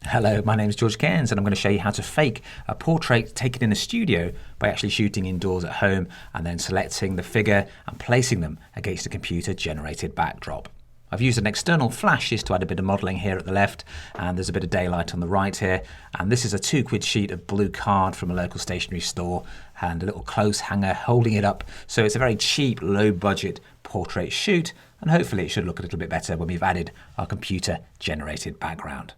Hello, my name is George Cairns and I'm going to show you how to fake a portrait taken in a studio by actually shooting indoors at home and then selecting the figure and placing them against a computer-generated backdrop. I've used an external flash just to add a bit of modelling here at the left, and there's a bit of daylight on the right here, and this is a £2 sheet of blue card from a local stationery store and a little close hanger holding it up, so it's a very cheap, low-budget portrait shoot, and hopefully it should look a little bit better when we've added our computer-generated background.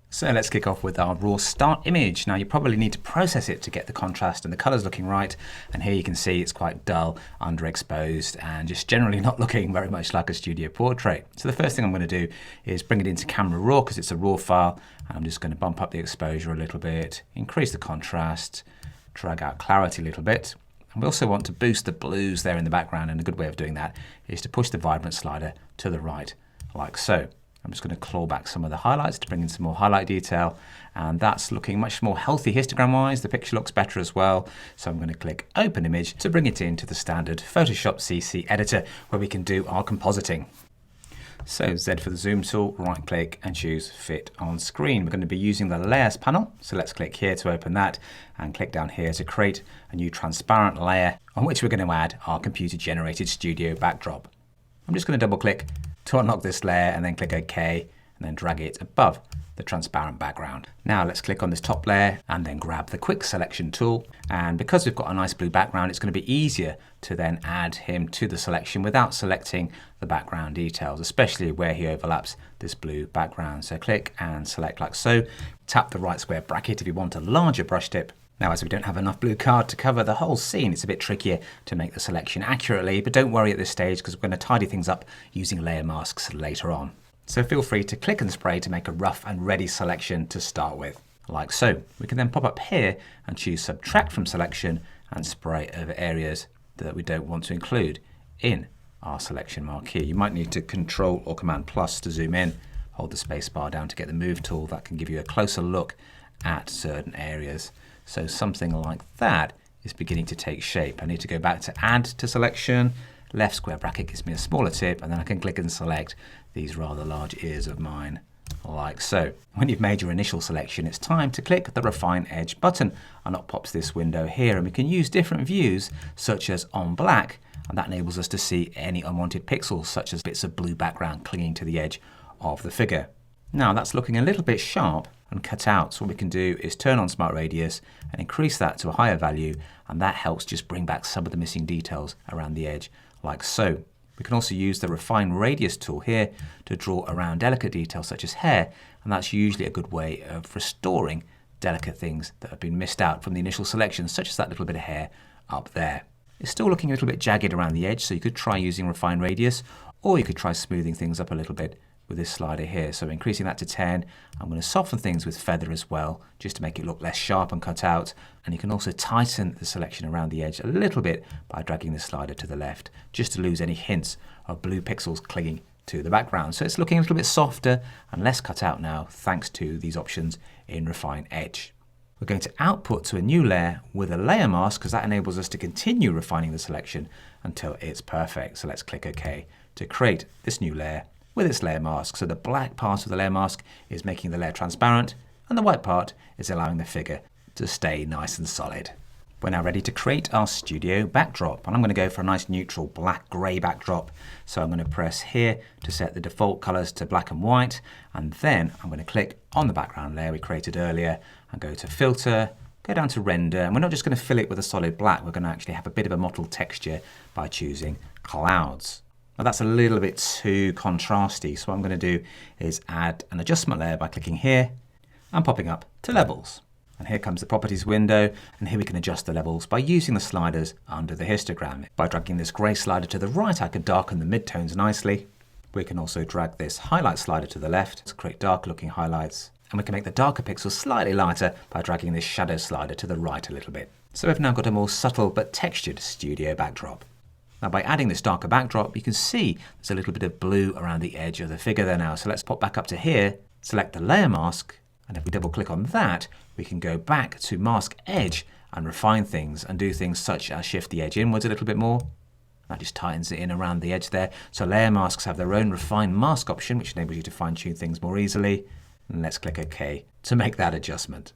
So let's kick off with our raw start image. Now you probably need to process it to get the contrast and the colours looking right, and here you can see it's quite dull, underexposed, and just generally not looking very much like a studio portrait. So the first thing I'm going to do is bring it into Camera Raw because it's a raw file, and I'm just going to bump up the exposure a little bit, increase the contrast, drag out clarity a little bit. And we also want to boost the blues there in the background, and a good way of doing that is to push the vibrant slider to the right, like so. I'm just going to claw back some of the highlights to bring in some more highlight detail, and that's looking much more healthy histogram wise. The picture looks better as well, so I'm going to click Open Image to bring it into the standard Photoshop CC editor where we can do our compositing. So Z for the zoom tool, right click and choose Fit on Screen. We're going to be using the Layers panel, so let's click here to open that and click down here to create a new transparent layer on which we're going to add our computer generated studio backdrop. I'm just going to double click to unlock this layer and then click OK and then drag it above the transparent background. Now let's click on this top layer and then grab the quick selection tool, and because we've got a nice blue background it's going to be easier to then add him to the selection without selecting the background details, especially where he overlaps this blue background. So click and select like so, tap the right square bracket if you want a larger brush tip. Now, as we don't have enough blue card to cover the whole scene, it's a bit trickier to make the selection accurately, but don't worry at this stage because we're going to tidy things up using layer masks later on. So feel free to click and spray to make a rough and ready selection to start with, like so. We can then pop up here and choose Subtract from Selection and spray over areas that we don't want to include in our selection marquee. You might need to Control or Command plus to zoom in, hold the space bar down to get the Move tool. That can give you a closer look at certain areas. So something like that is beginning to take shape. I need to go back to Add to Selection. Left square bracket gives me a smaller tip, and then I can click and select these rather large ears of mine, like so. When you've made your initial selection, it's time to click the Refine Edge button, and up pops this window here, and we can use different views, such as on black, and that enables us to see any unwanted pixels, such as bits of blue background clinging to the edge of the figure. Now that's looking a little bit sharp and cut out, so what we can do is turn on Smart Radius and increase that to a higher value, and that helps just bring back some of the missing details around the edge, like so. We can also use the Refine Radius tool here to draw around delicate details such as hair, and that's usually a good way of restoring delicate things that have been missed out from the initial selection, such as that little bit of hair up there. It's still looking a little bit jagged around the edge, so you could try using Refine Radius, or you could try smoothing things up a little bit with this slider here. So increasing that to 10, I'm going to soften things with feather as well, just to make it look less sharp and cut out. And you can also tighten the selection around the edge a little bit by dragging the slider to the left, just to lose any hints of blue pixels clinging to the background. So it's looking a little bit softer and less cut out now, thanks to these options in Refine Edge. We're going to output to a new layer with a layer mask because that enables us to continue refining the selection until it's perfect. So let's click OK to create this new layer with its layer mask. So the black part of the layer mask is making the layer transparent, and the white part is allowing the figure to stay nice and solid. We're now ready to create our studio backdrop, and I'm going to go for a nice neutral black-grey backdrop. So I'm going to press here to set the default colors to black and white, and then I'm going to click on the background layer we created earlier and go to Filter, go down to Render, and we're not just going to fill it with a solid black, we're going to actually have a bit of a mottled texture by choosing Clouds. Now that's a little bit too contrasty, so what I'm going to do is add an adjustment layer by clicking here and popping up to Levels. And here comes the Properties window, and here we can adjust the levels by using the sliders under the histogram. By dragging this grey slider to the right, I could darken the midtones nicely. We can also drag this highlight slider to the left to create darker looking highlights. And we can make the darker pixels slightly lighter by dragging this shadow slider to the right a little bit. So we've now got a more subtle but textured studio backdrop. Now by adding this darker backdrop, you can see there's a little bit of blue around the edge of the figure there now. So let's pop back up to here, select the layer mask, and if we double click on that, we can go back to Mask Edge and refine things and do things such as shift the edge inwards a little bit more. That just tightens it in around the edge there. So layer masks have their own refine mask option, which enables you to fine tune things more easily. And let's click OK to make that adjustment.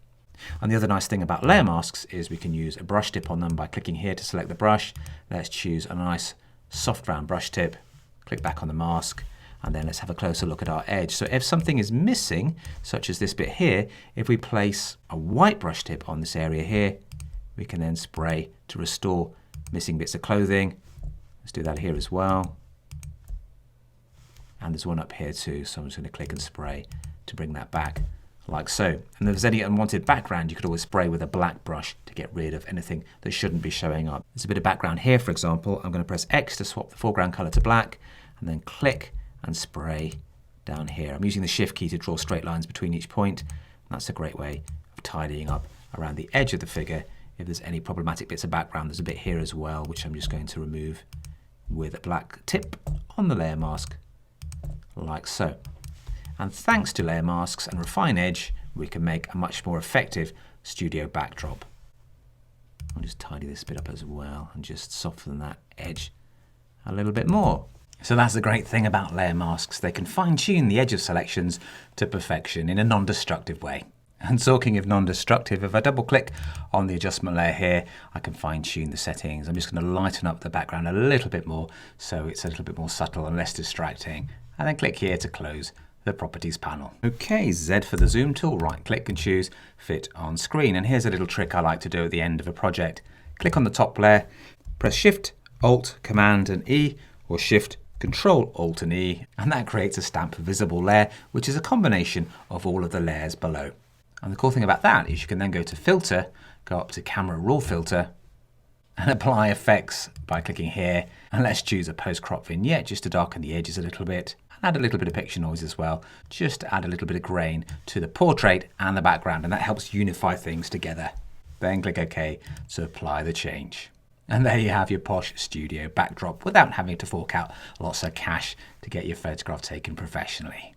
And the other nice thing about layer masks is we can use a brush tip on them by clicking here to select the brush. Let's choose a nice soft round brush tip, click back on the mask, and then let's have a closer look at our edge. So if something is missing, such as this bit here, if we place a white brush tip on this area here, we can then spray to restore missing bits of clothing. Let's do that here as well. And there's one up here too, so I'm just going to click and spray to bring that back, like so. And if there's any unwanted background, you could always spray with a black brush to get rid of anything that shouldn't be showing up. There's a bit of background here, for example. I'm going to press X to swap the foreground color to black, and then click and spray down here. I'm using the Shift key to draw straight lines between each point. And that's a great way of tidying up around the edge of the figure. If there's any problematic bits of background, there's a bit here as well, which I'm just going to remove with a black tip on the layer mask, like so. And thanks to layer masks and refine edge, we can make a much more effective studio backdrop. I'll just tidy this bit up as well and just soften that edge a little bit more. So that's the great thing about layer masks. They can fine-tune the edge of selections to perfection in a non-destructive way. And talking of non-destructive, if I double click on the adjustment layer here, I can fine-tune the settings. I'm just going to lighten up the background a little bit more so it's a little bit more subtle and less distracting. And then click here to close the properties panel. Okay, Z for the zoom tool, right click and choose fit on screen. And here's a little trick I like to do at the end of a project. Click on the top layer, press Shift, Alt, Command and E, or Shift, Control, Alt and E, and that creates a stamp visible layer, which is a combination of all of the layers below. And the cool thing about that is you can then go to Filter, go up to Camera Raw Filter, and apply effects by clicking here. And let's choose a post-crop vignette just to darken the edges a little bit. Add a little bit of picture noise as well, just to add a little bit of grain to the portrait and the background, and that helps unify things together. Then click OK to apply the change. And there you have your posh studio backdrop without having to fork out lots of cash to get your photograph taken professionally.